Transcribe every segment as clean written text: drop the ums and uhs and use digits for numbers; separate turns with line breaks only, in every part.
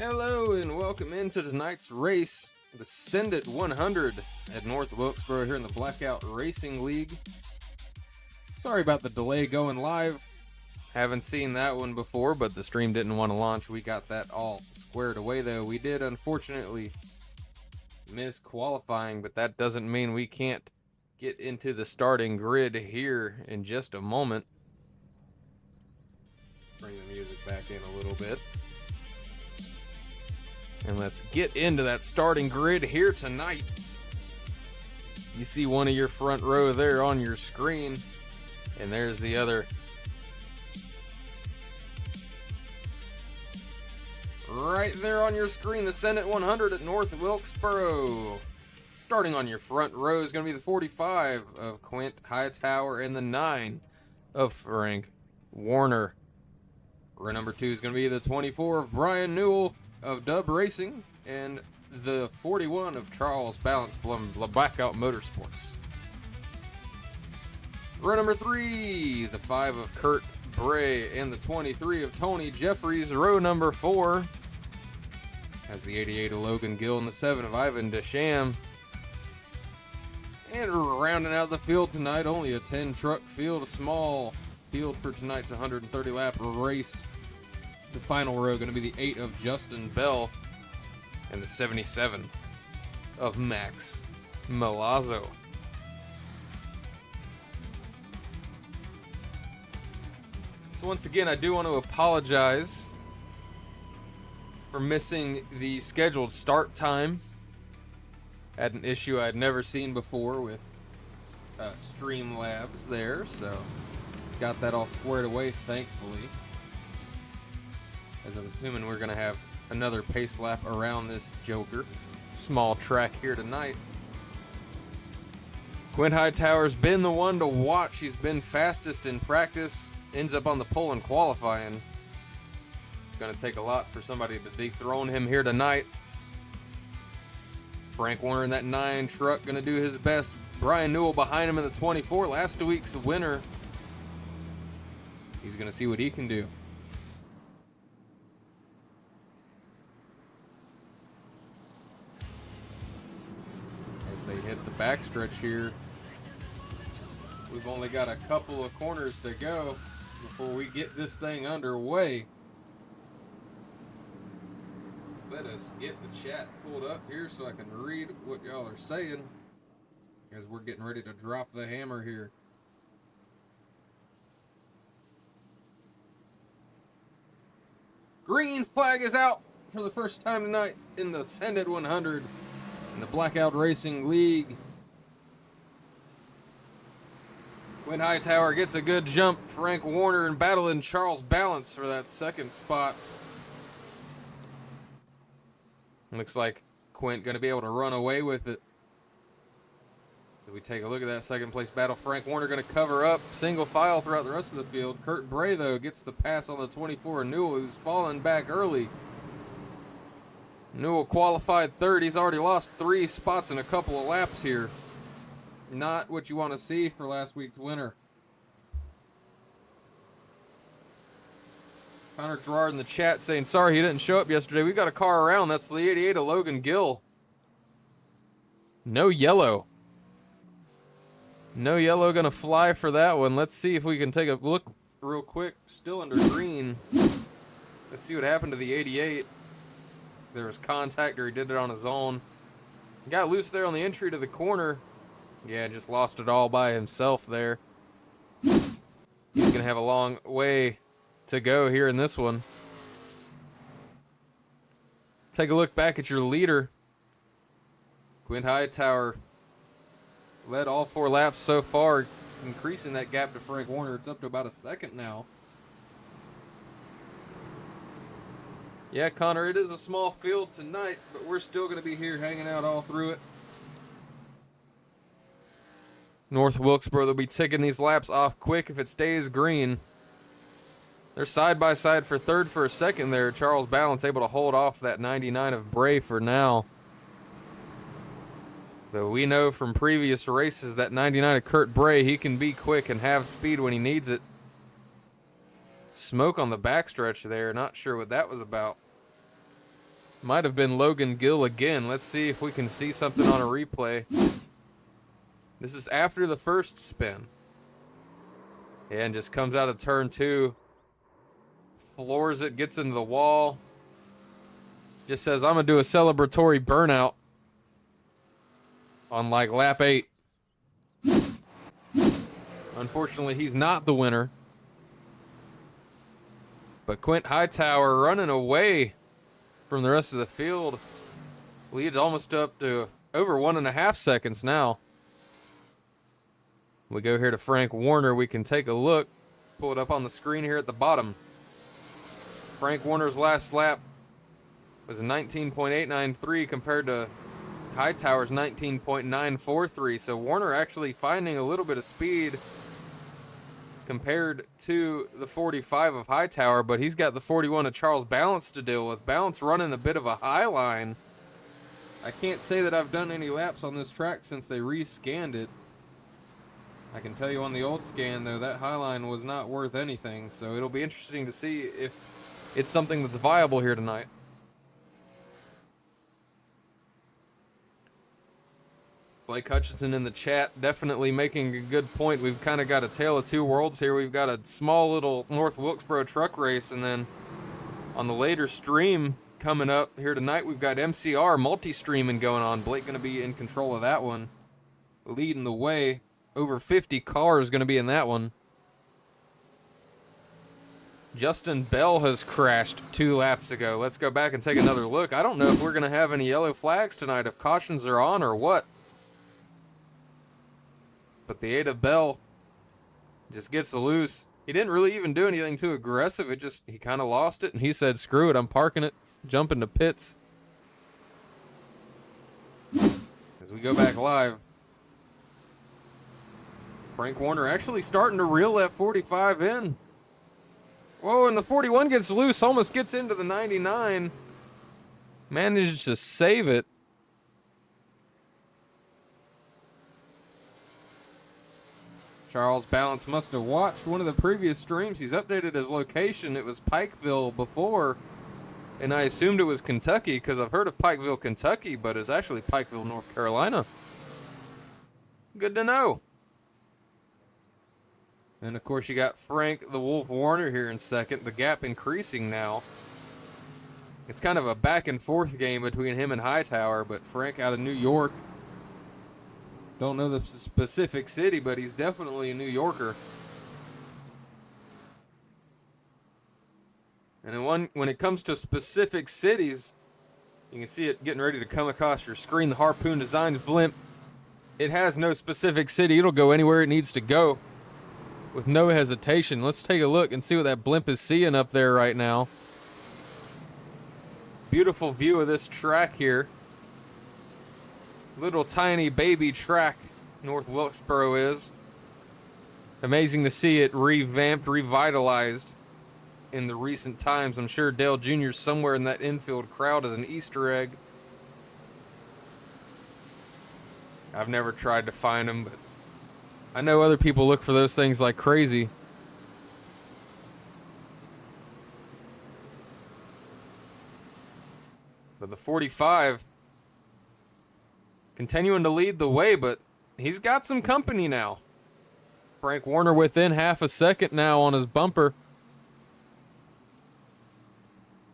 Hello and welcome into tonight's race, the Send It 100 at North Wilkesboro here in the Blackout Racing League. Sorry about the delay going live. Haven't seen that one before, but the stream didn't want to launch. We got that all squared away though. We did unfortunately miss qualifying, but that doesn't mean we can't get into the starting grid here in just a moment. Bring the music back in a little bit. And let's get into that starting grid here tonight. You see one of your front row there on your screen, and there's the other. Right there on your screen, the Send It 100 at North Wilkesboro. Starting on your front row is going to be the 45 of Quint Hightower and the 9 of Frank Warner. Row number 2 is going to be the 24 of Brian Newell of Dub Racing and the 41 of Charles Balance from Blackout Motorsports. Row number 3, the 5 of Kurt Bray and the 23 of Tony Jeffries. Row number 4 has the 88 of Logan Gill and the 7 of Ivan Desham. And rounding out the field tonight, only a 10 truck field, a small field for tonight's 130 lap race. The final row going to be the 8 of Justin Bell and the 77 of Max Milazzo. So once again, I do want to apologize for missing the scheduled start time. Had an issue I'd never seen before with Streamlabs there, so got that all squared away, thankfully. As I'm assuming we're going to have another pace lap around this joker. Small track here tonight. Quint Hightower's been the one to watch. He's been fastest in practice. Ends up on the pole in qualifying. It's going to take a lot for somebody to dethrone him here tonight. Frank Warner in that 9 truck going to do his best. Brian Newell behind him in the 24. Last week's winner. He's going to see what he can do. They hit the backstretch here. We've only got a couple of corners to go before we get this thing underway. Let us get the chat pulled up here so I can read what y'all are saying as we're getting ready to drop the hammer here. Green flag is out for the first time tonight in the Send It 100. In the Blackout Racing League. Quint Hightower gets a good jump. Frank Warner and battling Charles Balance for that second spot. Looks like Quint going to be able to run away with it. If we take a look at that second place battle, Frank Warner going to cover up single file throughout the rest of the field. Kurt Bray, though, gets the pass on the 24 Newell, who's falling back early. Newell qualified third. He's already lost 3 spots in a couple of laps here. Not what you want to see for last week's winner. Connor Gerard in the chat saying, sorry he didn't show up yesterday. We got a car around. That's the 88 of Logan Gill. No yellow. No yellow going to fly for that one. Let's see if we can take a look real quick. Still under green. Let's see what happened to the 88. There was contact, or he did it on his own. Got loose there on the entry to the corner. Yeah, just lost it all by himself there. He's going to have a long way to go here in this one. Take a look back at your leader. Quint Hightower led all 4 laps so far, increasing that gap to Frank Warner. It's up to about a second now. Yeah, Connor, it is a small field tonight, but we're still going to be here hanging out all through it. North Wilkesboro, they'll be ticking these laps off quick if it stays green. They're side by side for third for a second there. Charles Balance able to hold off that 99 of Bray for now. Though we know from previous races that 99 of Kurt Bray, he can be quick and have speed when he needs it. Smoke on the backstretch there. Not sure what that was about. Might have been Logan Gill again. Let's see if we can see something on a replay. This is after the first spin. And just comes out of turn 2. Floors it, gets into the wall. Just says, I'm going to do a celebratory burnout on like lap 8. Unfortunately, he's not the winner. But Quint Hightower running away from the rest of the field. Leads almost up to over 1.5 seconds now. We go here to Frank Warner. We can take a look. Pull it up on the screen here at the bottom. Frank Warner's last lap was a 19.893 compared to Hightower's 19.943. So Warner actually finding a little bit of speed compared to the 45 of Hightower, but he's got the 41 of Charles Balance to deal with. Balance running a bit of a high line. I can't say that I've done any laps on this track since they re-scanned it. I can tell you on the old scan, though, that high line was not worth anything, so it'll be interesting to see if it's something that's viable here tonight. Blake Hutchinson in the chat definitely making a good point. We've kind of got a tale of two worlds here. We've got a small little North Wilkesboro truck race, and then on the later stream coming up here tonight, we've got MCR multi-streaming going on. Blake going to be in control of that one, leading the way. Over 50 cars going to be in that one. Justin Bell has crashed 2 laps ago. Let's go back and take another look. I don't know if we're going to have any yellow flags tonight, if cautions are on or what. But the 8 of Bell just gets loose. He didn't really even do anything too aggressive. He kind of lost it, and he said, screw it, I'm parking it, jumping to pits. As we go back live, Frank Warner actually starting to reel that 45 in. Whoa, and the 41 gets loose, almost gets into the 99. Manages to save it. Charles Balance must have watched one of the previous streams. He's updated his location. It was Pikeville before, and I assumed it was Kentucky because I've heard of Pikeville, Kentucky, but it's actually Pikeville, North Carolina. Good to know. And, of course, you got Frank the Wolf Warner here in second. The gap increasing now. It's kind of a back-and-forth game between him and Hightower, but Frank out of New York. Don't know the specific city, but he's definitely a New Yorker. And then when it comes to specific cities, you can see it getting ready to come across your screen. The Harpoon Designs blimp. It has no specific city. It'll go anywhere it needs to go with no hesitation. Let's take a look and see what that blimp is seeing up there right now. Beautiful view of this track here. Little tiny baby track North Wilkesboro is. Amazing to see it revamped, revitalized in the recent times. I'm sure Dale Jr. somewhere in that infield crowd as an Easter egg. I've never tried to find him, but I know other people look for those things like crazy. But the 45 continuing to lead the way, but he's got some company now. Frank Warner within half a second now on his bumper.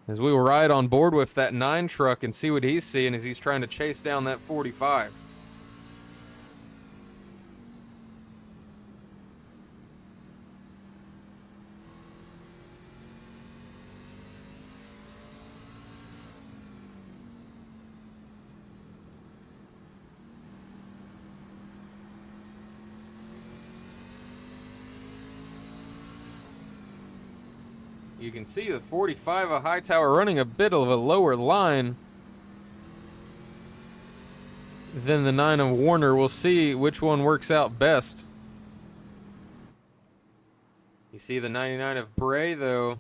As we will ride on board with that 9 truck and see what he's seeing as he's trying to chase down that 45. You can see the 45 of Hightower running a bit of a lower line than the 9 of Warner. We'll see which one works out best. You see the 99 of Bray, though.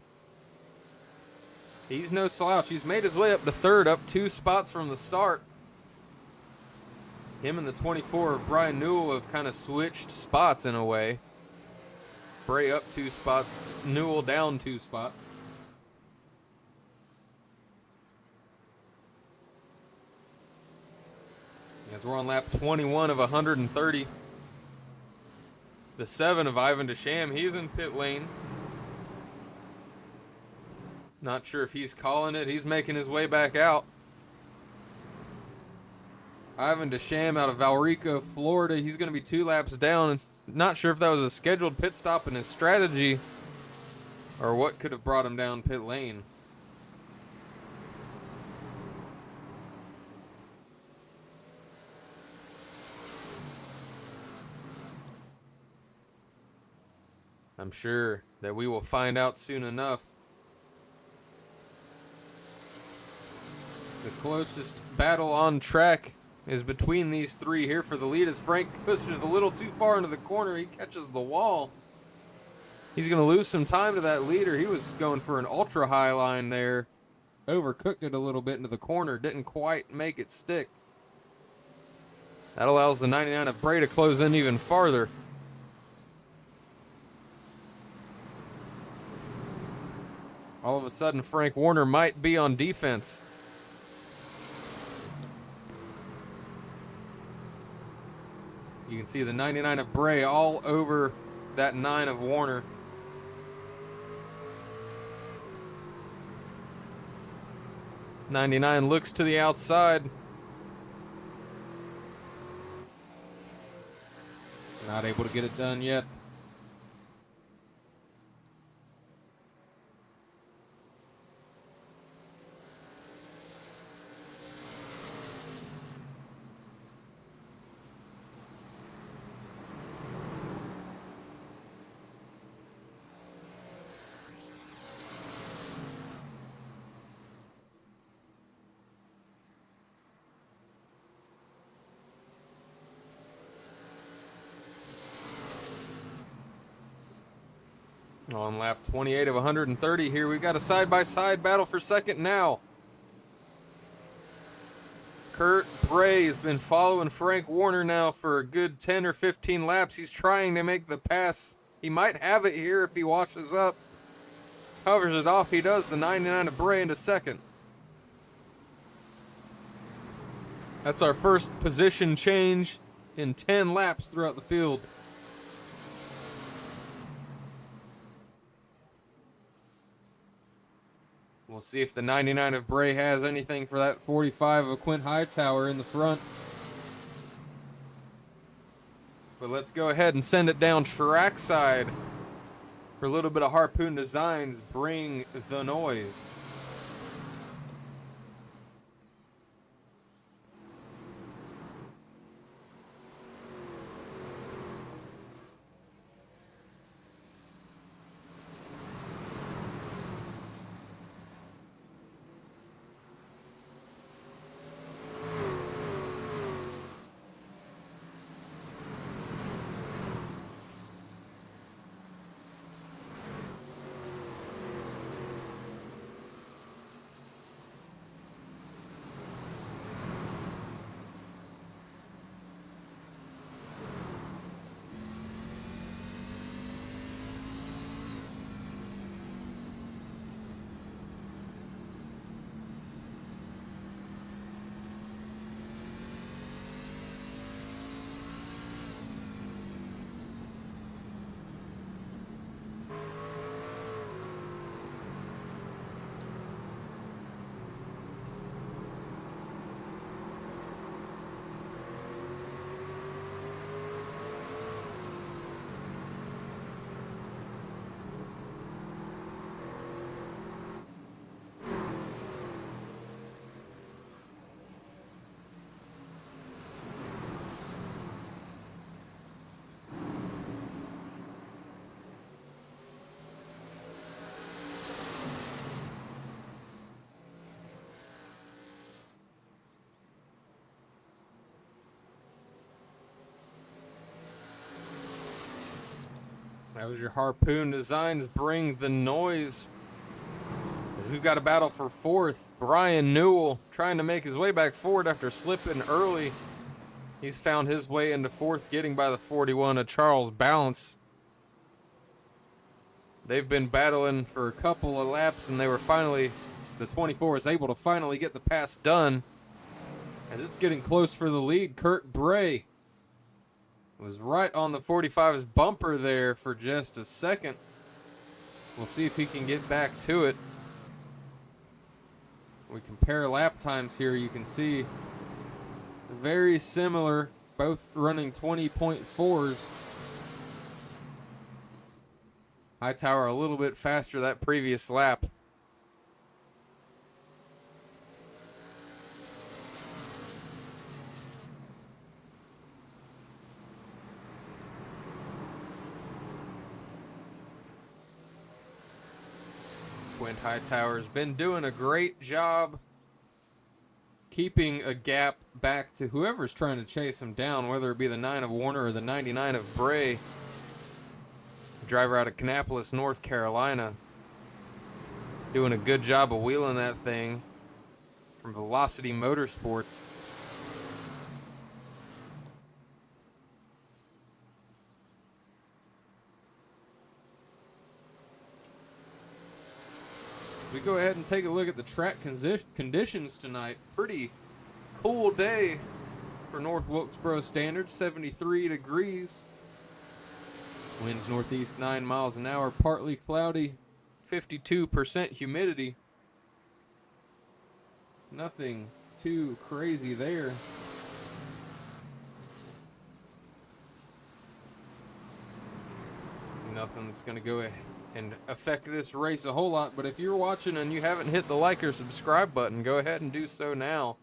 He's no slouch. He's made his way up to third, up 2 spots from the start. Him and the 24 of Brian Newell have kind of switched spots in a way. Bray up 2 spots, Newell down 2 spots. As we're on lap 21 of 130. The 7 of Ivan DeSham, he's in pit lane. Not sure if he's calling it. He's making his way back out. Ivan DeSham out of Valrico, Florida. He's going to be 2 laps down. Not sure if that was a scheduled pit stop in his strategy or what could have brought him down pit lane. I'm sure that we will find out soon enough. The closest battle on track is between these 3 here for the lead as Frank pushes a little too far into the corner. He catches the wall. He's going to lose some time to that leader. He was going for an ultra high line there. Overcooked it a little bit into the corner. Didn't quite make it stick. That allows the 99 of Bray to close in even farther. All of a sudden, Frank Warner might be on defense. You can see the 99 of Bray all over that 9 of Warner. '99 looks to the outside. Not able to get it done yet. On lap 28 of 130 here, we've got a side-by-side battle for second now. Kurt Bray has been following Frank Warner now for a good 10 or 15 laps. He's trying to make the pass. He might have it here if he washes up. Covers it off. He does. The 99 of Bray into second. That's our first position change in 10 laps throughout the field. We'll see if the 99 of Bray has anything for that 45 of Quint Hightower in the front. But let's go ahead and send it down trackside for a little bit of Harpoon Designs. Bring the noise. That was your Harpoon Designs. Bring the noise. As we've got a battle for fourth. Brian Newell trying to make his way back forward after slipping early. He's found his way into fourth, getting by the 41 of Charles Balance. They've been battling for a couple of laps, and they were finally, the 24 is able to finally get the pass done. As it's getting close for the lead, Kurt Bray was right on the 45's bumper there for just a second. We'll see if he can get back to it. We compare lap times here. You can see very similar, both running 20.4s. Hightower a little bit faster that previous lap. Quint Hightower's been doing a great job keeping a gap back to whoever's trying to chase him down, whether it be the 9 of Warner or the 99 of Bray. Driver out of Kannapolis, North Carolina. Doing a good job of wheeling that thing from Velocity Motorsports. We go ahead and take a look at the track conditions tonight. Pretty cool day for North Wilkesboro standards, 73 degrees. Winds northeast 9 miles an hour, partly cloudy, 52% humidity. Nothing too crazy there. Nothing that's going to go and affect this race a whole lot, but if you're watching and you haven't hit the like or subscribe button, go ahead and do so now.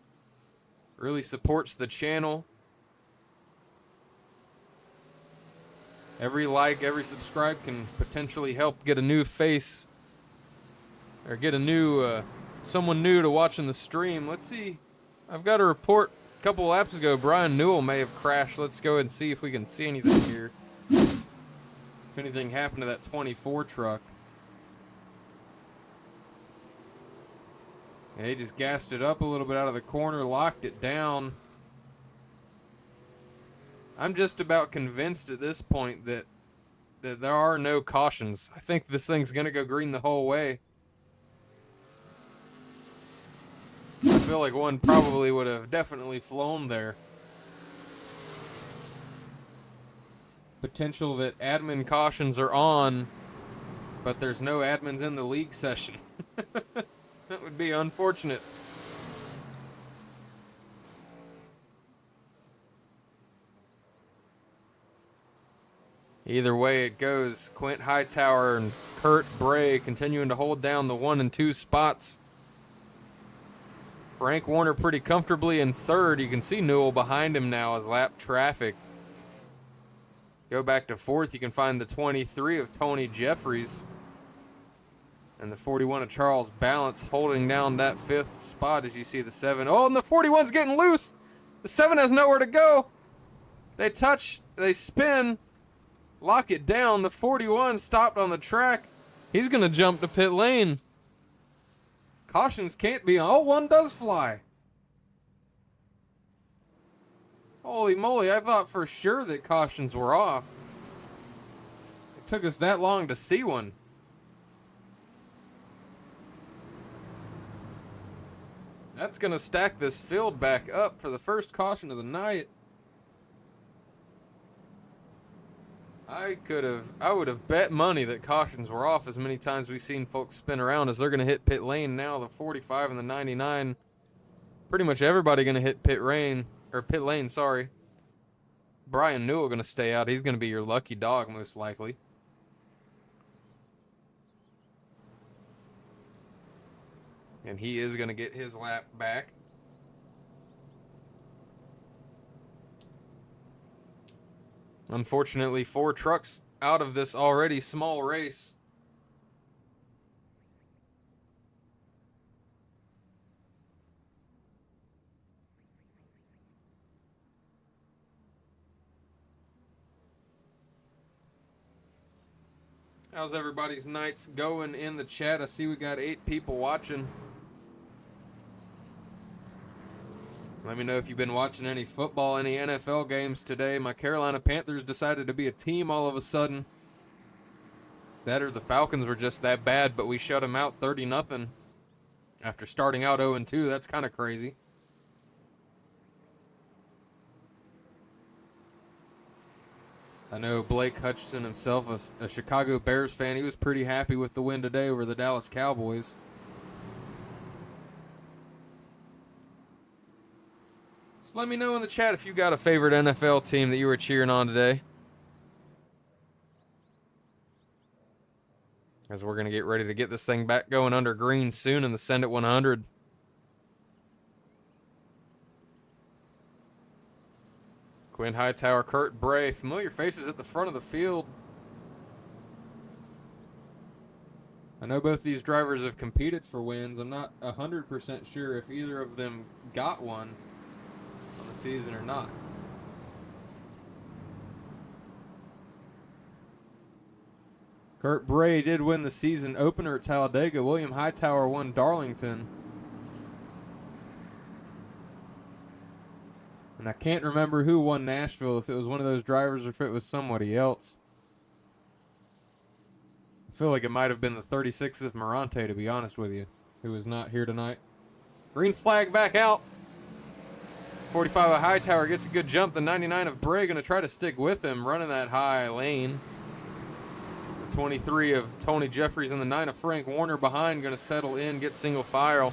Really supports the channel. Every like, every subscribe can potentially help get a new face or get a new someone new to watching the stream. Let's see. I've got a report a couple laps ago Brian Newell may have crashed. Let's go and see if we can see anything here. If anything happened to that 24 truck. Yeah, he just gassed it up a little bit out of the corner, locked it down. I'm just about convinced at this point that there are no cautions. I think this thing's going to go green the whole way. I feel like one probably would have definitely flown there. Potential that admin cautions are on, but there's no admins in the league session. That would be unfortunate. Either way it goes, Quint Hightower and Kurt Bray continuing to hold down the 1 and 2 spots. Frank Warner pretty comfortably in third. You can see Newell behind him now as lap traffic. Go back to fourth, you can find the 23 of Tony Jeffries. And the 41 of Charles Balance holding down that fifth spot as you see the 7. Oh, and the 41's getting loose. The 7 has nowhere to go. They touch, they spin. Lock it down. The 41 stopped on the track. He's going to jump to pit lane. Cautions can't be on. Oh, one does fly. Holy moly, I thought for sure that cautions were off. It took us that long to see one. That's going to stack this field back up for the first caution of the night. I would have bet money that cautions were off as many times we've seen folks spin around as they're going to hit pit lane now. The 45 and the 99. Pretty much everybody going to hit pit lane, sorry. Brian Newell going to stay out. He's going to be your lucky dog most likely. And he is going to get his lap back. Unfortunately, 4 trucks out of this already small race. How's everybody's nights going in the chat? I see we got 8 people watching. Let me know if you've been watching any football, any NFL games today. My Carolina Panthers decided to be a team all of a sudden. That or the Falcons were just that bad, but we shut them out 30-0 after starting out 0-2. That's kind of crazy. I know Blake Hutchinson himself, a Chicago Bears fan, he was pretty happy with the win today over the Dallas Cowboys. So let me know in the chat if you got a favorite NFL team that you were cheering on today. As we're going to get ready to get this thing back going under green soon in the Send It 100. Quinn Hightower, Kurt Bray, familiar faces at the front of the field. I know both these drivers have competed for wins. I'm not 100% sure if either of them got one on the season or not. Kurt Bray did win the season opener at Talladega. William Hightower won Darlington. And I can't remember who won Nashville, if it was one of those drivers or if it was somebody else. I feel like it might have been the 36 of Morante, to be honest with you, who is not here tonight. Green flag back out. 45 of Hightower gets a good jump. The 99 of Bray going to try to stick with him, running that high lane. The 23 of Tony Jeffries and the 9 of Frank Warner behind going to settle in, get single file.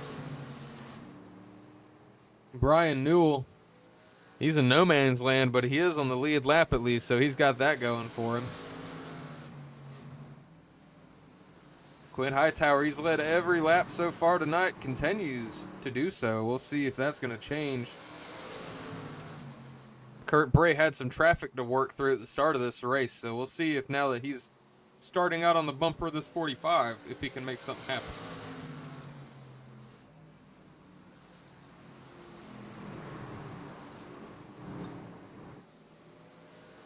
Brian Newell, he's in no man's land, but he is on the lead lap at least, so he's got that going for him. Quinn Hightower, he's led every lap so far tonight, continues to do so. We'll see if that's going to change. Kurt Bray had some traffic to work through at the start of this race, so we'll see if now that he's starting out on the bumper of this 45, if he can make something happen.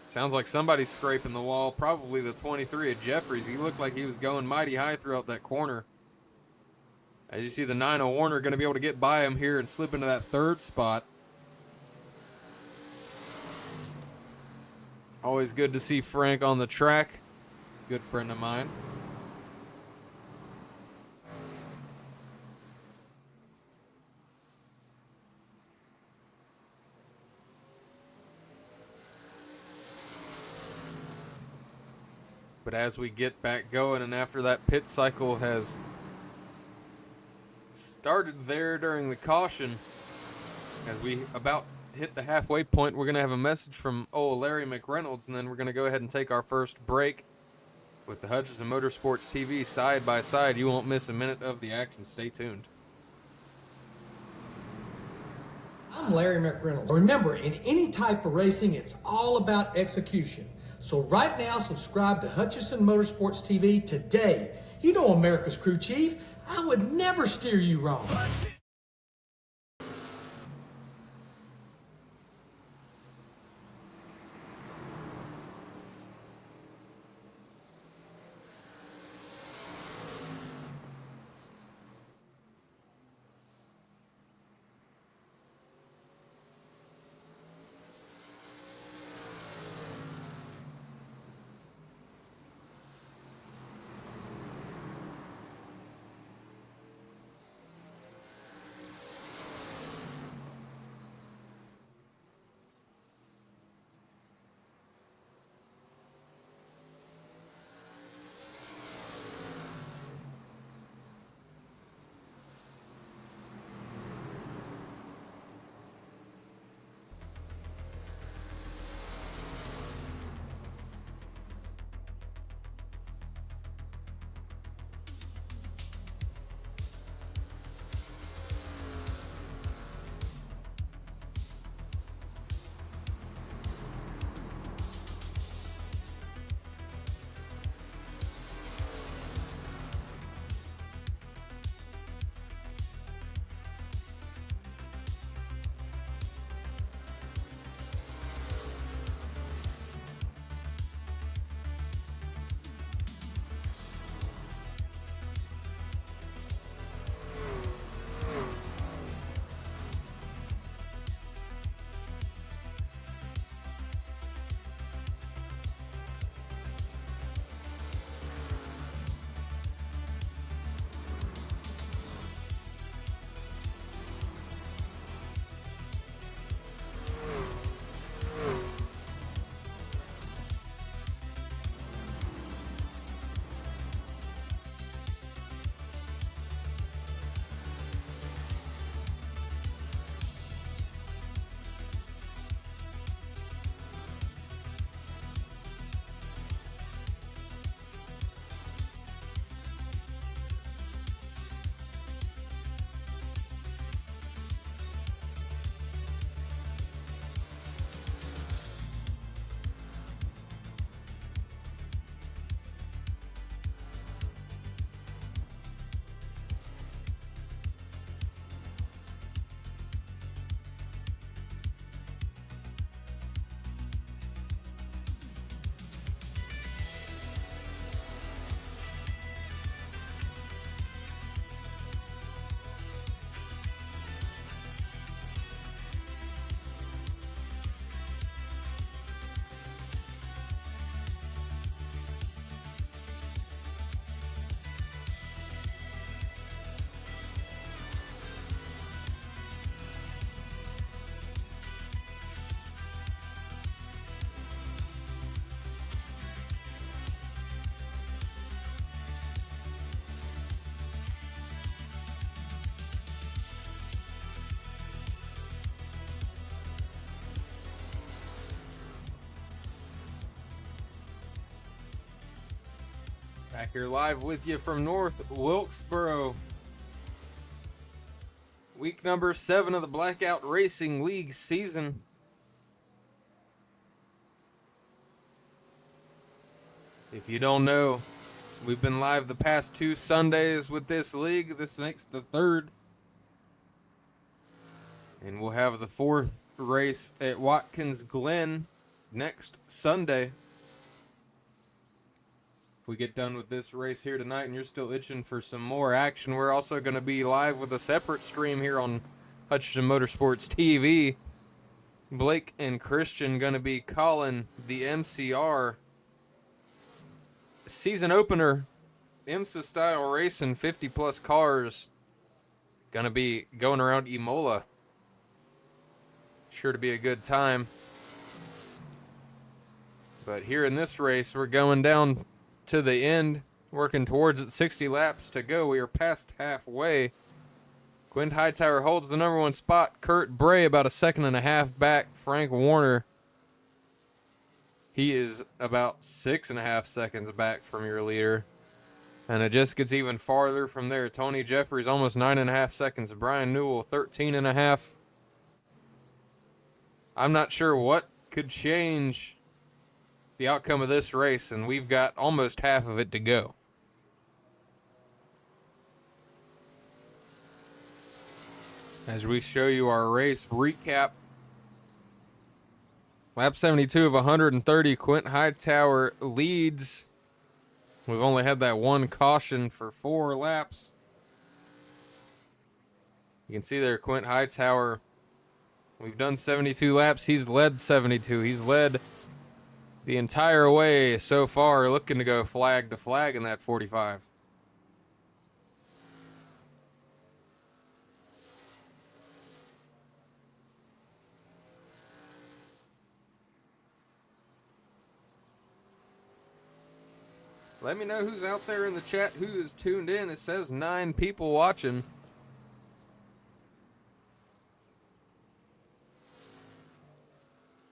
Sounds like somebody's scraping the wall. Probably the 23 of Jeffries. He looked like he was going mighty high throughout that corner. As you see, the 9 of Warner going to be able to get by him here and slip into that third spot. Always good to see Frank on the track. Good friend of mine. But as we get back going, and after that pit cycle has started there during the caution, as we about hit the halfway point, we're going to have a message from Larry McReynolds, and then we're going to go ahead and take our first break with the Hutchinson Motorsports TV side by side. You won't miss a minute of the action. Stay tuned.
I'm Larry McReynolds. Remember, in any type of racing, it's all about execution. So right now, subscribe to Hutchinson Motorsports TV today. You know America's crew chief. I would never steer you wrong.
Back here live with you from North Wilkesboro. Week number 7 of the Blackout Racing League season. If you don't know, we've been live the past 2 Sundays with this league. This makes the 3rd. And we'll have the 4th race at Watkins Glen next Sunday. If we get done with this race here tonight and you're still itching for some more action, we're also going to be live with a separate stream here on Hutchinson Motorsports TV. Blake and Christian going to be calling the MCR season opener. IMSA style racing, 50 plus cars. Going to be going around Imola. Sure to be a good time. But here in this race, we're going down to the end, working towards it. 60 laps to go. We are past halfway. Quinn Hightower holds the number 1 spot. Kurt Bray about 1.5 seconds back. Frank Warner, he is about 6.5 seconds back from your leader. And it just gets even farther from there. Tony Jeffries almost 9.5 seconds. Brian Newell 13.5. I'm not sure what could change the outcome of this race, and we've got almost half of it to go. As we show you our race recap, lap 72 of 130, Quint Hightower leads. We've only had that 1 caution for 4 laps. You can see there, Quint Hightower, we've done 72 laps. He's led 72. He's led the entire way so far, looking to go flag to flag in that 45. Let me know who's out there in the chat, who is tuned in. It says 9 people watching.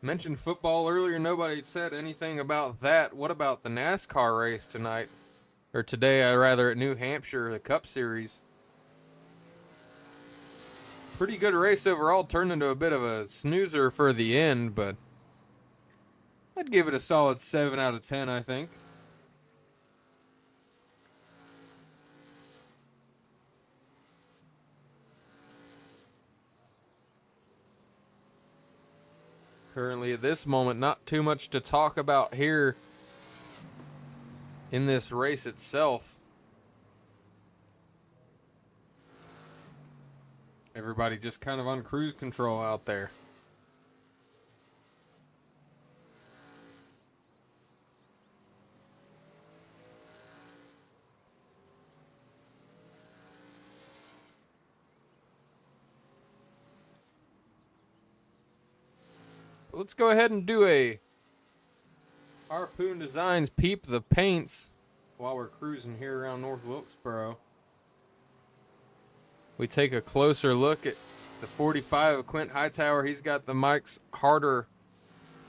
Mentioned football earlier. Nobody said anything about that. What about the NASCAR race tonight? Or today, rather, at New Hampshire, the Cup Series. Pretty good race overall. Turned into a bit of a snoozer for the end, but I'd give it a solid 7 out of 10, I think. Currently, at this moment, not too much to talk about here in this race itself. Everybody just kind of on cruise control out there. Let's go ahead and do a Harpoon Designs Peep the Paints while we're cruising here around North Wilkesboro. We take a closer look at the 45 of Quint Hightower. He's got the Mike's Harder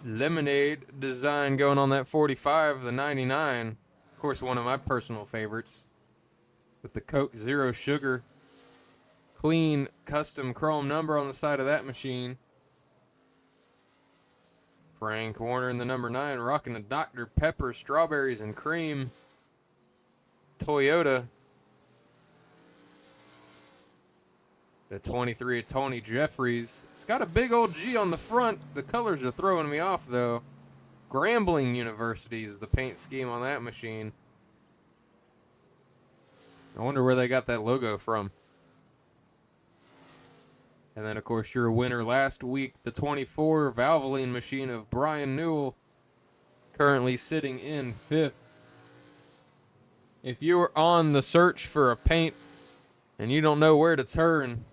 Lemonade design going on that 45, the 99. Of course, one of my personal favorites with the Coke Zero Sugar. Clean custom chrome number on the side of that machine. Frank Warner in the number 9, rocking a Dr. Pepper Strawberries and Cream Toyota. The 23 of Tony Jeffries. It's got a big old G on the front. The colors are throwing me off, though. Grambling University is the paint scheme on that machine. I wonder where they got that logo from. And then, of course, your winner last week, the 24 Valvoline machine of Brian Newell, currently sitting in 5th. If you're on the search for a paint and you don't know where to turn,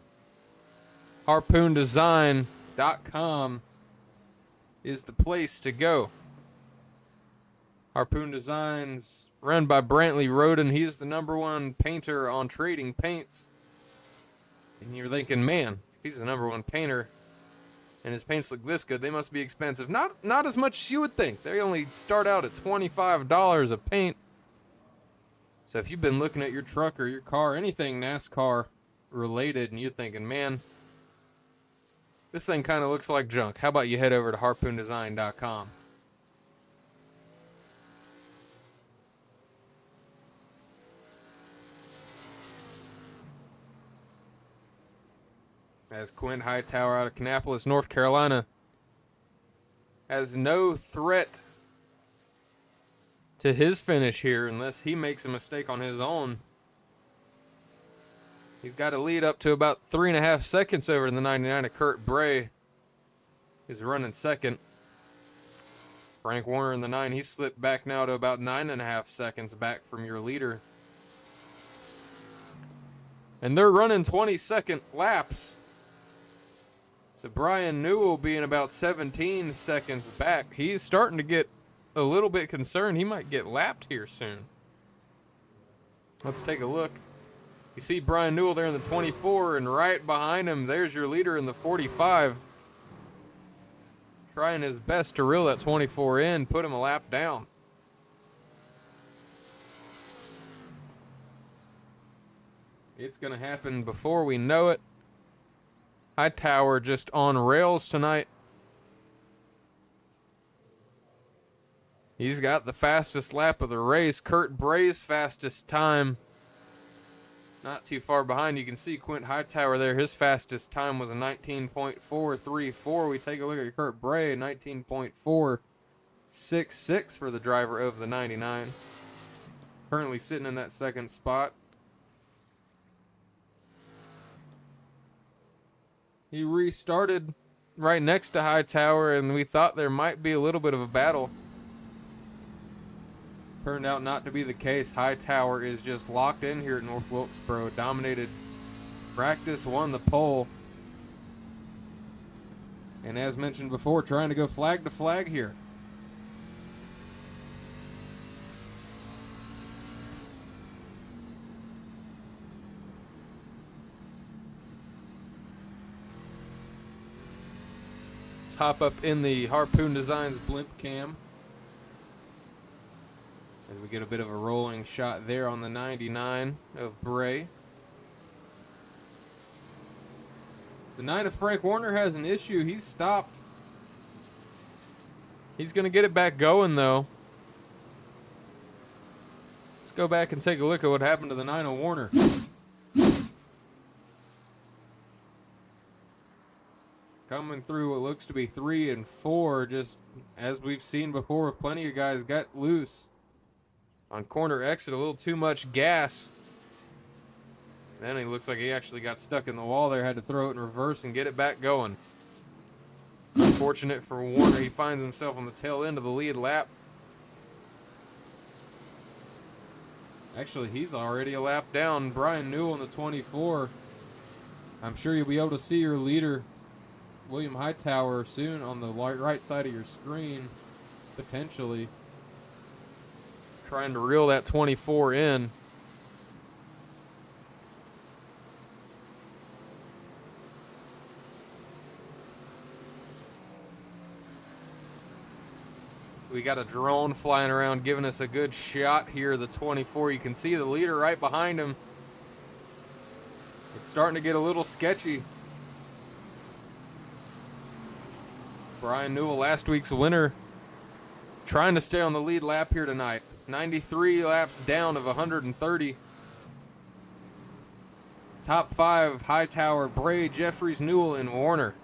HarpoonDesign.com is the place to go. Harpoon Designs, run by Brantley Roden. He's the number 1 painter on Trading Paints. And you're thinking, man, if he's the number 1 painter and his paints look this good, they must be expensive. Not as much as you would think. They only start out at $25 a paint. So if you've been looking at your truck or your car, anything NASCAR related, and you're thinking, man, this thing kind of looks like junk, how about you head over to harpoondesign.com. As Quinn Hightower out of Kannapolis, North Carolina, has no threat to his finish here unless he makes a mistake on his own. He's got a lead up to about 3.5 seconds over the 99 of Kurt Bray. Is running second. Frank Warner in the 9, he slipped back now to about 9.5 seconds back from your leader. And they're running 22nd laps. So Brian Newell being about 17 seconds back. He's starting to get a little bit concerned. He might get lapped here soon. Let's take a look. You see Brian Newell there in the 24, and right behind him, there's your leader in the 45. Trying his best to reel that 24 in, put him a lap down. It's going to happen before we know it. Hightower just on rails tonight. He's got the fastest lap of the race. Kurt Bray's fastest time, not too far behind. You can see Quint Hightower there. His fastest time was a 19.434. We take a look at Kurt Bray, 19.466 for the driver of the 99. Currently sitting in that second spot. He restarted right next to Hightower, and we thought there might be a little bit of a battle. Turned out not to be the case. Hightower is just locked in here at North Wilkesboro. Dominated practice, won the pole. And as mentioned before, trying to go flag to flag here. Let's hop up in the Harpoon Designs blimp cam. As we get a bit of a rolling shot there on the 99 of Bray. The 9 of Frank Warner has an issue. He's stopped. He's going to get it back going, though. Let's go back and take a look at what happened to the 9 of Warner. Coming through what looks to be 3 and 4, just as we've seen before, plenty of guys got loose. On corner exit, a little too much gas. Then he looks like he actually got stuck in the wall there, had to throw it in reverse and get it back going. Unfortunate for Warner, he finds himself on the tail end of the lead lap. Actually, he's already a lap down. Brian Newell in the 24. I'm sure you'll be able to see your leader, William Hightower, soon on the right side of your screen, potentially. Trying to reel that 24 in. We got a drone flying around giving us a good shot here, the 24. You can see the leader right behind him. It's starting to get a little sketchy. Brian Newell, last week's winner, trying to stay on the lead lap here tonight. 93 laps down of 130. Top 5, Hightower, Bray, Jeffries, Newell, and Warner.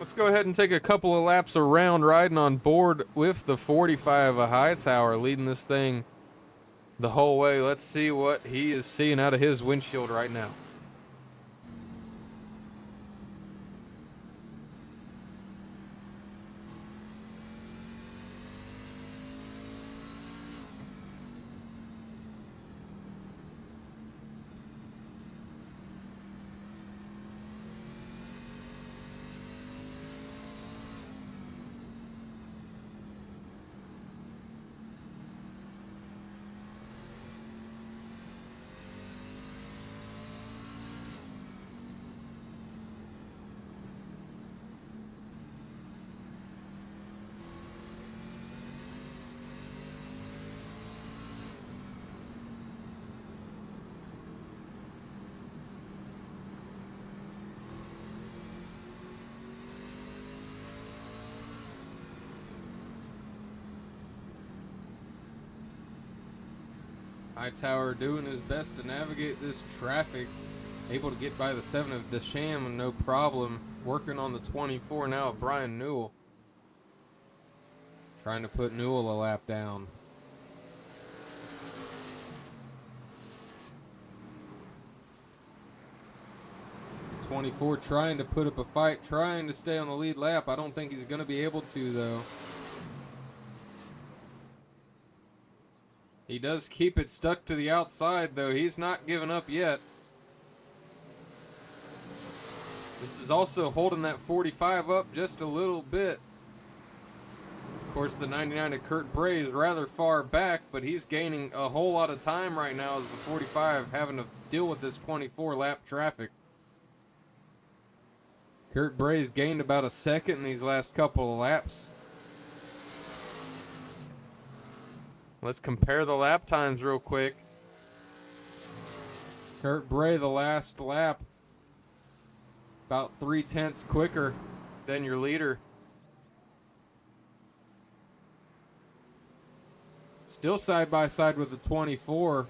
Let's go ahead and take a couple of laps around, riding on board with the 45 of Hightower, leading this thing the whole way. Let's see what he is seeing out of his windshield right now. Hightower doing his best to navigate this traffic. Able to get by the 7 of Desham no problem. Working on the 24 now of Brian Newell. Trying to put Newell a lap down. The 24 trying to put up a fight, trying to stay on the lead lap. I don't think he's going to be able to, though. He does keep it stuck to the outside, though. He's not giving up yet. This is also holding that 45 up just a little bit. Of course, the 99 of Kurt Bray is rather far back, but he's gaining a whole lot of time right now as the 45 having to deal with this 24 lap traffic. Kurt Bray's gained about a second in these last couple of laps. Let's compare the lap times real quick. Kurt Bray, the last lap, about 0.3 quicker than your leader. Still side by side with the 24.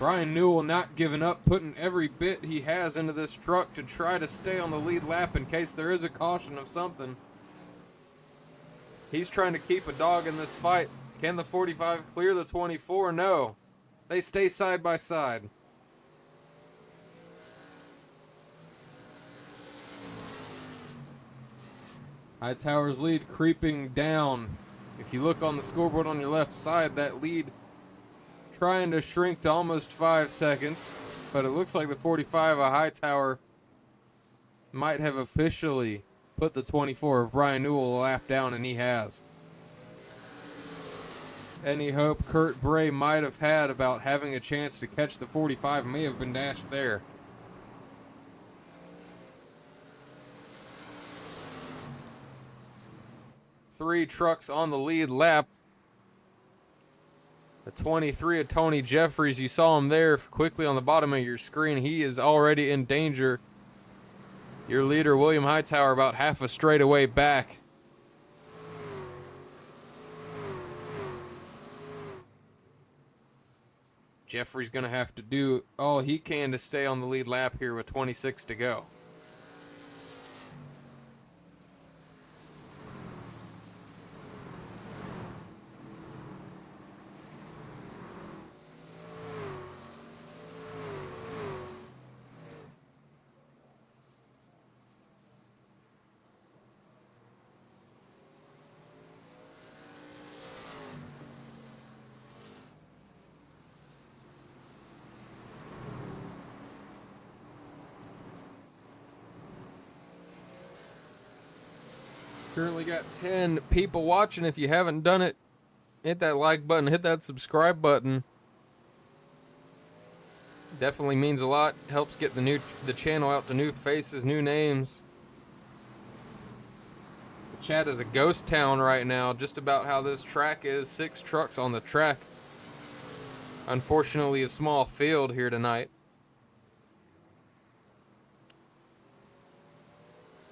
Brian Newell not giving up, putting every bit he has into this truck to try to stay on the lead lap in case there is a caution of something. He's trying to keep a dog in this fight. Can the 45 clear the 24? No. They stay side by side. Hightower's lead creeping down. If you look on the scoreboard on your left side, that lead trying to shrink to almost 5 seconds. But it looks like the 45 of Hightower might have officially put the 24 of Brian Newell a lap down, and he has. Any hope Kurt Bray might have had about having a chance to catch the 45 may have been dashed there. Three trucks on the lead lap. The 23 of Tony Jeffries, you saw him there quickly on the bottom of your screen. He is already in danger. Your leader, William Hightower, about half a straightaway back. Jeffrey's going to have to do all he can to stay on the lead lap here with 26 to go. Currently got 10 people watching. If you haven't done it, hit that like button, hit that subscribe button. Definitely means a lot. Helps get the channel out to new faces, new names. The chat is a ghost town right now, just about how this track is. 6 trucks on the track. Unfortunately, a small field here tonight.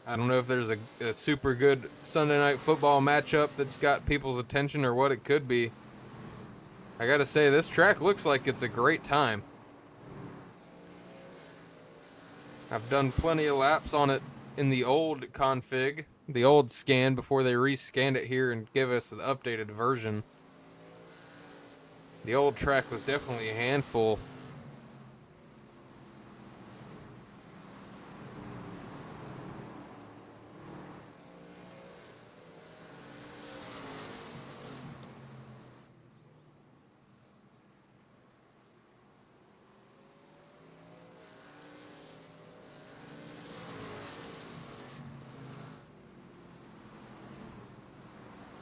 I don't know if there's a super good Sunday night football matchup that's got people's attention or what it could be. I gotta say, this track looks like it's a great time. I've done plenty of laps on it in the old config, the old scan, before they rescanned it here and give us the updated version. The old track was definitely a handful.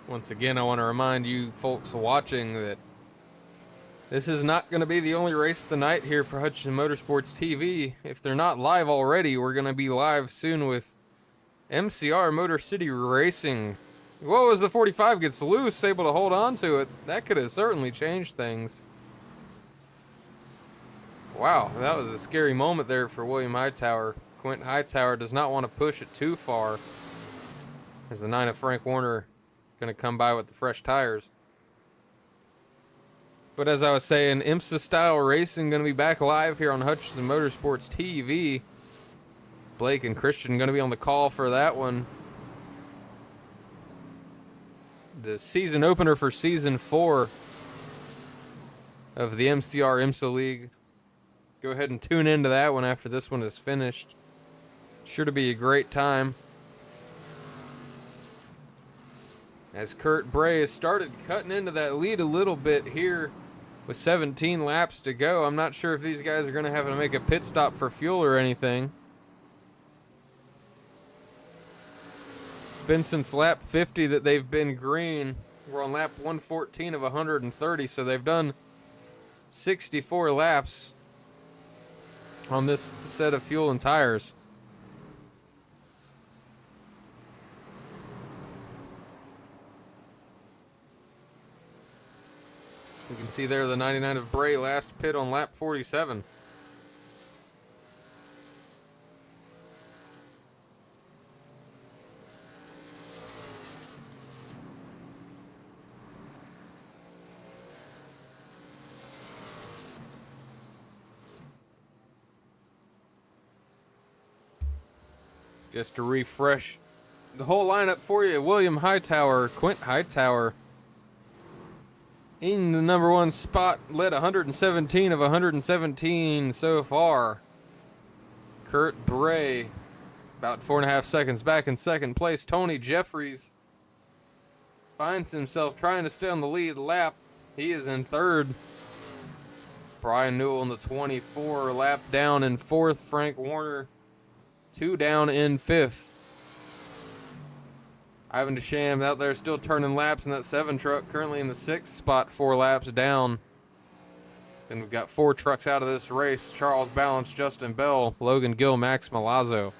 Once again, I want to remind you folks watching that this is not going to be the only race of the night here for Hutchinson Motorsports TV. If they're not live already, we're going to be live soon with MCR Motor City Racing. Whoa, as the 45 gets loose, able to hold on to it. That could have certainly changed things. Wow, that was a scary moment there for William Hightower. Quentin Hightower does not want to push it too far, as the 9 of Frank Warner going to come by with the fresh tires. But as I was saying, IMSA style racing going to be back live here on Hutchinson Motorsports TV. Blake and Christian going to be on the call for that one. The season opener for season 4 of the MCR IMSA League. Go ahead and tune into that one after this one is finished. Sure to be a great time. As Kurt Bray has started cutting into that lead a little bit here with 17 laps to go. I'm not sure if these guys are going to have to make a pit stop for fuel or anything. It's been since lap 50 that they've been green. We're on lap 114 of 130, so they've done 64 laps on this set of fuel and tires. You can see there the 99 of Bray last pit on lap 47. Just to refresh the whole lineup for you, William Hightower, Quint Hightower in the number 1 spot, led 117 of 117 so far. Kurt Bray, about 4.5 seconds back in second place. Tony Jeffries finds himself trying to stay on the lead lap. He is in third. Brian Newell in the 24, lap down in fourth. Frank Warner 2 down in 5th. Ivan DeSham out there still turning laps in that 7 truck, currently in the 6th spot, 4 laps down. Then we've got 4 trucks out of this race. Charles Balance, Justin Bell, Logan Gill, Max Milazzo.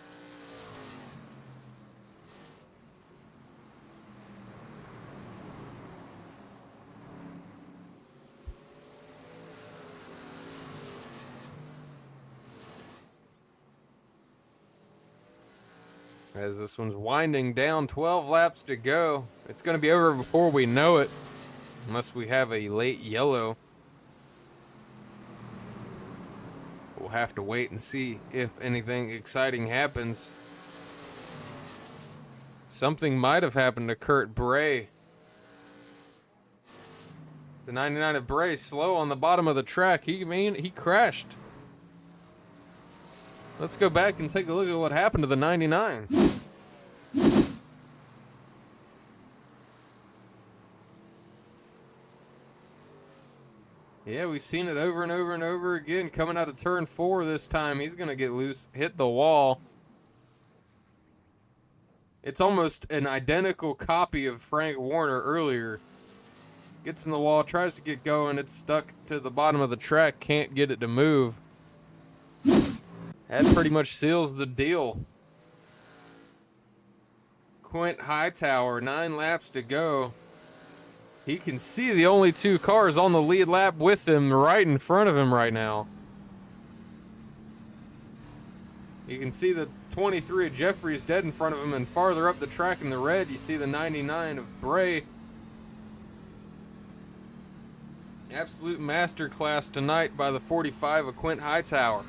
As this one's winding down, 12 laps to go. It's going to be over before we know it, unless we have a late yellow. We'll have to wait and see if anything exciting happens. Something might have happened to Kurt Bray. The 99 of Bray slow on the bottom of the track. He crashed. Let's go back and take a look at what happened to the 99. Yeah, we've seen it over and over and over again. Coming out of turn 4 this time, he's going to get loose, hit the wall. It's almost an identical copy of Frank Warner earlier. Gets in the wall, tries to get going. It's stuck to the bottom of the track, can't get it to move. That pretty much seals the deal. Quint Hightower, 9 laps to go. He can see the only 2 cars on the lead lap with him right in front of him right now. You can see the 23 of Jeffries dead in front of him, and farther up the track in the red, you see the 99 of Bray. Absolute masterclass tonight by the 45 of Quint Hightower.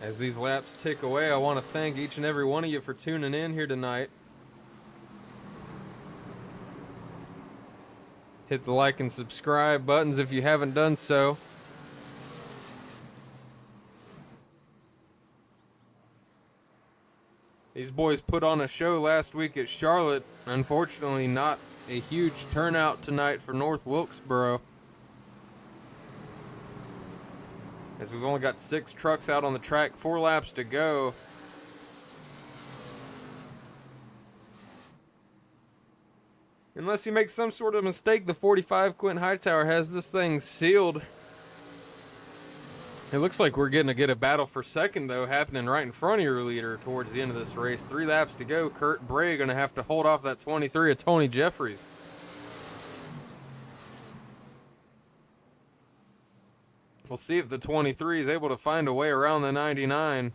As these laps tick away, I want to thank each and every one of you for tuning in here tonight. Hit the like and subscribe buttons if you haven't done so. These boys put on a show last week at Charlotte. Unfortunately, not a huge turnout tonight for North Wilkesboro. as we've only got 6 trucks out on the track, 4 laps to go. Unless he makes some sort of mistake, the 45 Quentin Hightower has this thing sealed. It looks like we're getting to get a battle for second, though, happening right in front of your leader towards the end of this race. 3 laps to go. Kurt Bray going to have to hold off that 23 of Tony Jeffries. We'll see if the 23 is able to find a way around the 99.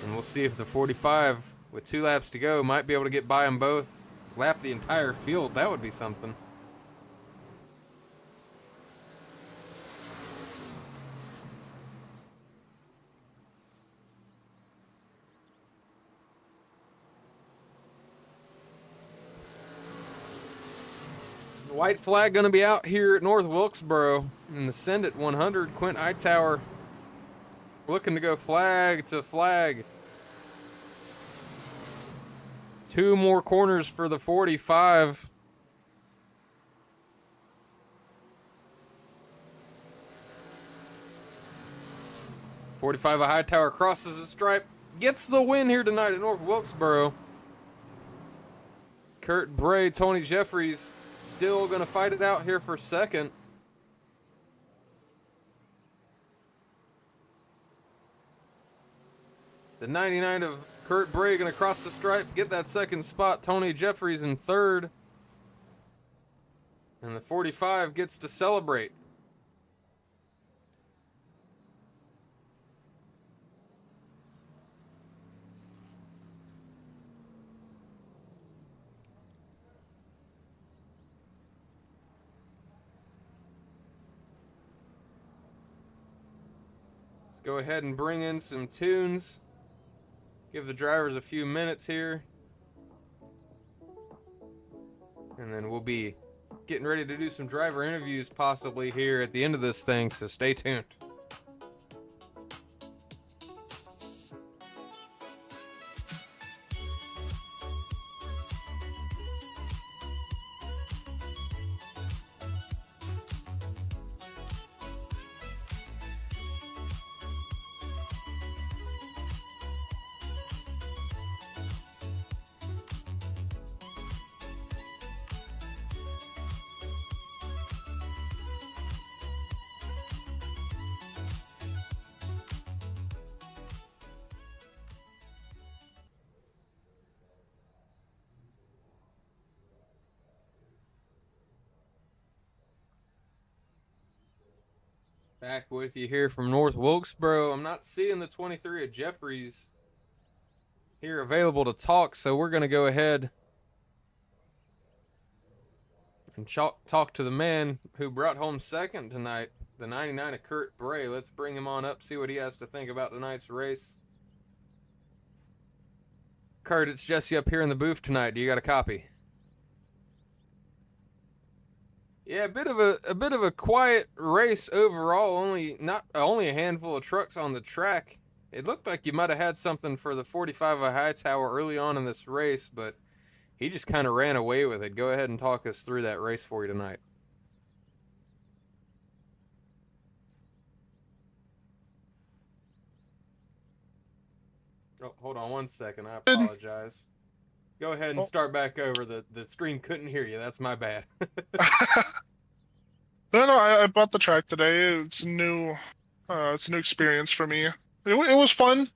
And we'll see if the 45, with 2 laps to go, might be able to get by them both. Lap the entire field. That would be something. White flag going to be out here at North Wilkesboro in the Send It 100. Quentin Hightower looking to go flag to flag. 2 more corners for the 45. Of Hightower crosses the stripe, gets the win here tonight at North Wilkesboro. Kurt Bray, Tony Jeffries still going to fight it out here for second. The 99 of Kurt Bray going to cross the stripe, get that second spot. Tony Jeffries in third. And the 45 gets to celebrate. Let's go ahead and bring in some tunes. Give the drivers a few minutes here. And then we'll be getting ready to do some driver interviews possibly here at the end of this thing, so stay tuned. Back with you here from North Wilkesboro. I'm not seeing the 23 of Jeffries here available to talk, so we're going to go ahead and talk to the man who brought home second tonight, the 99 of Kurt Bray. Let's bring him on up, see what he has to think about tonight's race. Kurt, it's Jesse up here in the booth tonight. Do you got a copy? Yeah, a bit of a quiet race overall. Only a handful of trucks on the track. It looked like you might have had something for the 45 of Hightower early on in this race, but he just kind of ran away with it. Go ahead and talk us through that race for you tonight. Oh, hold on one second. I apologize. Go ahead and start back over. The screen couldn't hear you. That's my bad.
No, I bought the track today. It's a new experience for me. It was fun,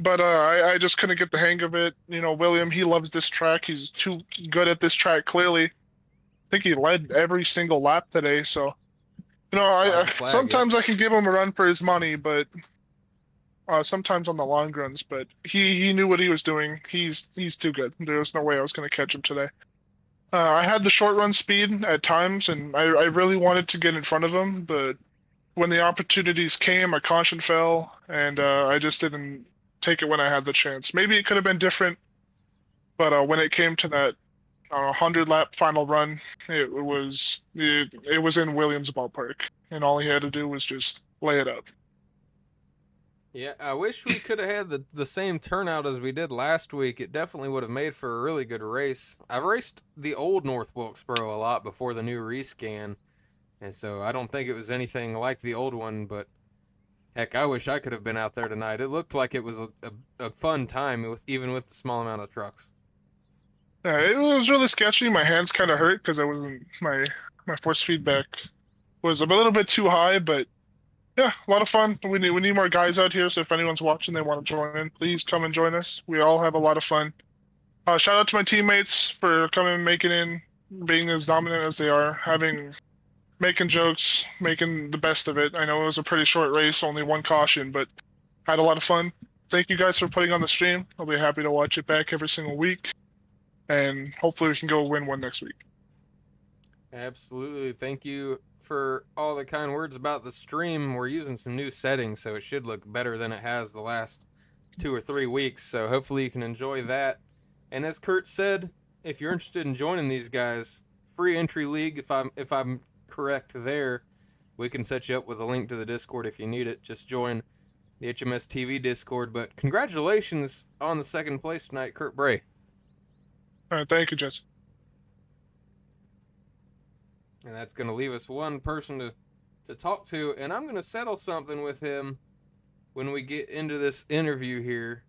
but I just couldn't get the hang of it. You know, William, he loves this track. He's too good at this track, clearly. I think he led every single lap today, so... You know, sometimes I can give him a run for his money, but... sometimes on the long runs, but he knew what he was doing. He's too good. There was no way I was going to catch him today. I had the short run speed at times, and I really wanted to get in front of him, but when the opportunities came, my caution fell, and I just didn't take it when I had the chance. Maybe it could have been different, but when it came to that 100-lap final run, it was in Williams' ballpark, and all he had to do was just lay it up.
Yeah, I wish we could have had the same turnout as we did last week. It definitely would have made for a really good race. I've raced the old North Wilkesboro a lot before the new rescan, And so I don't think it was anything like the old one, but heck, I wish I could have been out there tonight. It looked like it was a fun time, even with the small amount of trucks.
Yeah, it was really sketchy. My hands kind of hurt because I wasn't my force feedback was a little bit too high, but yeah, a lot of fun. We need more guys out here, so if anyone's watching, they want to join in, please come and join us. We all have a lot of fun. Shout out to my teammates for coming and making in, being as dominant as they are, making jokes, making the best of it. I know it was a pretty short race, only one caution, but had a lot of fun. Thank you guys for putting on the stream. I'll be happy to watch it back every single week, and hopefully we can go win one next week.
Absolutely. Thank you for all the kind words about the stream. We're using some new settings, so it should look better than it has the last 2 or 3 weeks. So hopefully you can enjoy that. And as Kurt said, if you're interested in joining these guys, free entry league, if I'm correct there, we can set you up with a link to the Discord if you need it. Just join the HMS TV Discord. But congratulations on the second place tonight, Kurt Bray.
All right, thank you, Jesse.
And that's going to leave us one person to talk to, and I'm going to settle something with him when we get into this interview here.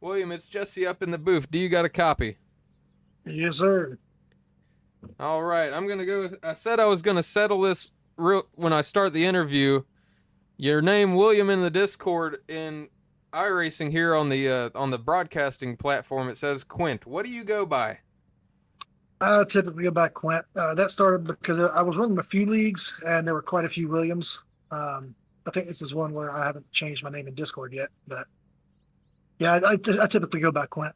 William, it's Jesse up in the booth. Do you got a copy?
Yes, sir.
All right, I'm going to go with, I said I was going to settle this when I start the interview. Your name, William, in the Discord, in iRacing here on the broadcasting platform, it says Quint. What do you go by?
I typically go by Quint. That started because I was running a few leagues, and there were quite a few Williams. I think this is one where I haven't changed my name in Discord yet, but yeah, I typically go by Quint.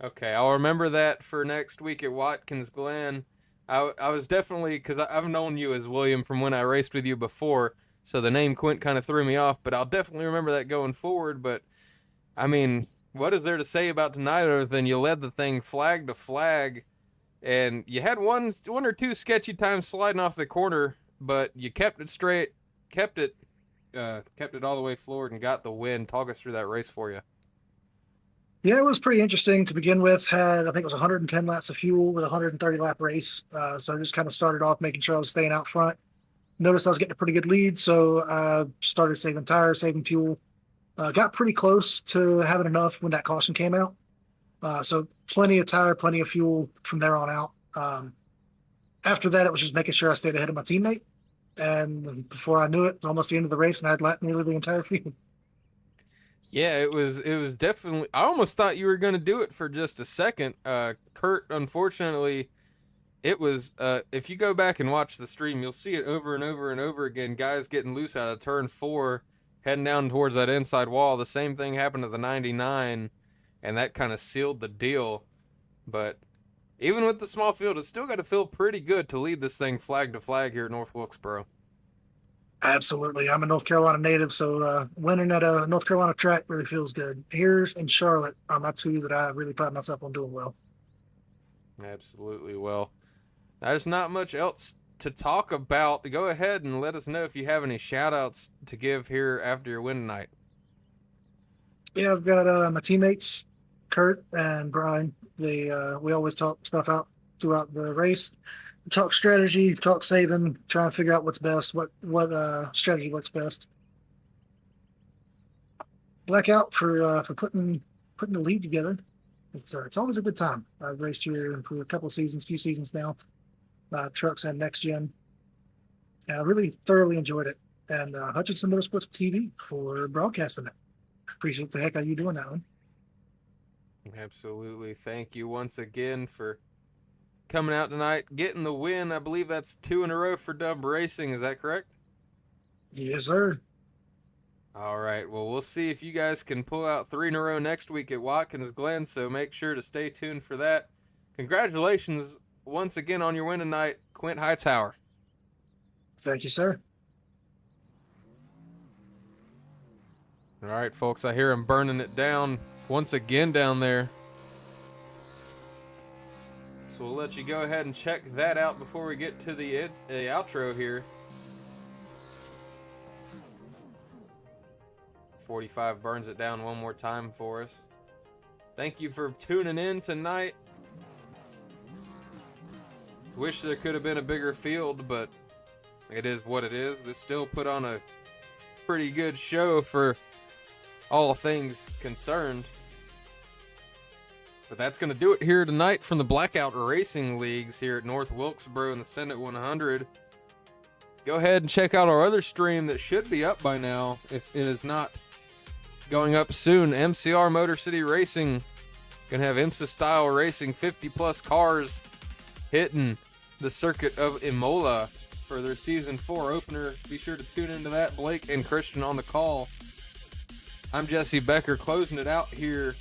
Okay, I'll remember that for next week at Watkins Glen. I was definitely, because I've known you as William from when I raced with you before, so the name Quint kind of threw me off, but I'll definitely remember that going forward. But, I mean, what is there to say about tonight other than you led the thing flag to flag, and you had one or two sketchy times sliding off the corner, but you kept it straight, kept it all the way forward, and got the win. Talk us through that race for you.
Yeah, it was pretty interesting to begin with. I think it was 110 laps of fuel with a 130 lap race. So I just kind of started off making sure I was staying out front. Noticed I was getting a pretty good lead, so I started saving tires, saving fuel. Got pretty close to having enough when that caution came out. So plenty of tire, plenty of fuel from there on out. After that, it was just making sure I stayed ahead of my teammate. And before I knew it, it was almost the end of the race, and I had lapped nearly the entire field.
Yeah, it was definitely, I almost thought you were going to do it for just a second. Kurt, unfortunately, it was, if you go back and watch the stream, you'll see it over and over and over again. Guys getting loose out of turn 4, heading down towards that inside wall. The same thing happened to the 99, and that kind of sealed the deal. But even with the small field, it's still got to feel pretty good to lead this thing flag to flag here at North Wilkesboro.
Absolutely. I'm a North Carolina native, so winning at a North Carolina track really feels good. Here in Charlotte are my two that I really pride myself on doing well.
Absolutely. Well, there's not much else to talk about. Go ahead and let us know if you have any shout-outs to give here after your win tonight.
Yeah, I've got my teammates, Kurt and Brian. We always talk stuff out throughout the race. Talk strategy, talk saving, try and figure out what's best, what strategy works best. Blackout for putting the lead together. It's always a good time. I've raced here for a few seasons now, trucks and next gen. And I really thoroughly enjoyed it. And Hutchinson Motorsports TV for broadcasting it. Appreciate the heck out of you doing that one.
Absolutely. Thank you once again for coming out tonight, getting the win. I believe that's 2 in a row for Dub Racing. Is that correct?
Yes, sir.
All right. Well, we'll see if you guys can pull out 3 in a row next week at Watkins Glen, so make sure to stay tuned for that. Congratulations once again on your win tonight, Quint Hightower.
Thank you, sir.
All right, folks, I hear him burning it down once again down there. So we'll let you go ahead and check that out before we get to the outro here. 45 burns it down one more time for us. Thank you for tuning in tonight. Wish there could have been a bigger field, but it is what it is. This still put on a pretty good show for all things concerned. But that's going to do it here tonight from the Blackout Racing Leagues here at North Wilkesboro in the Senate 100. Go ahead and check out our other stream that should be up by now, if it is not going up soon. MCR Motor City Racing. Going to have IMSA style racing, 50-plus cars hitting the circuit of Imola for their Season 4 opener. Be sure to tune into that. Blake and Christian on the call. I'm Jesse Becker closing it out here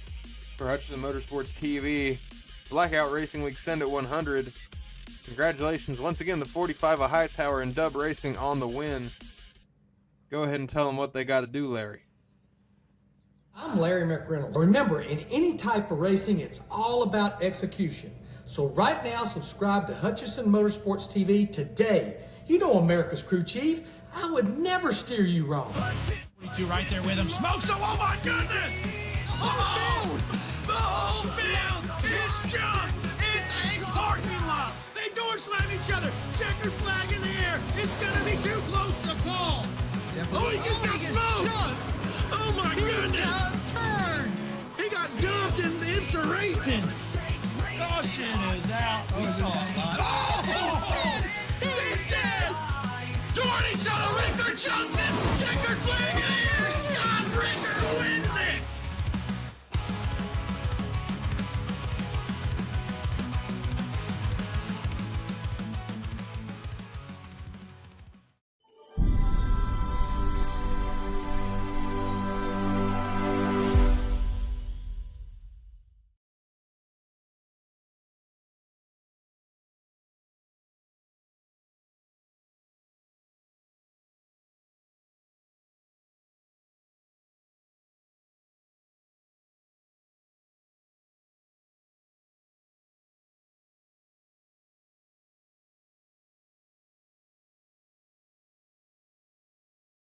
for Hutchinson Motorsports TV. Blackout Racing League Send It 100. Congratulations once again to 45 of Hightower and Dub Racing on the win. Go ahead and tell them what they got to do, Larry.
I'm Larry McReynolds. Remember, in any type of racing, it's all about execution. So right now, subscribe to Hutchinson Motorsports TV today. You know America's crew chief. I would never steer you wrong.
42 right there with him. Smokes him. Oh my goodness! Oh! The whole field is junk. It's a parking lot. They door slam each other. Checkered flag in the air. It's gonna be too close to call. Oh, he just got smoked. Oh my goodness! Turn. He got dumped in IMSA racing. Caution is out. Oh,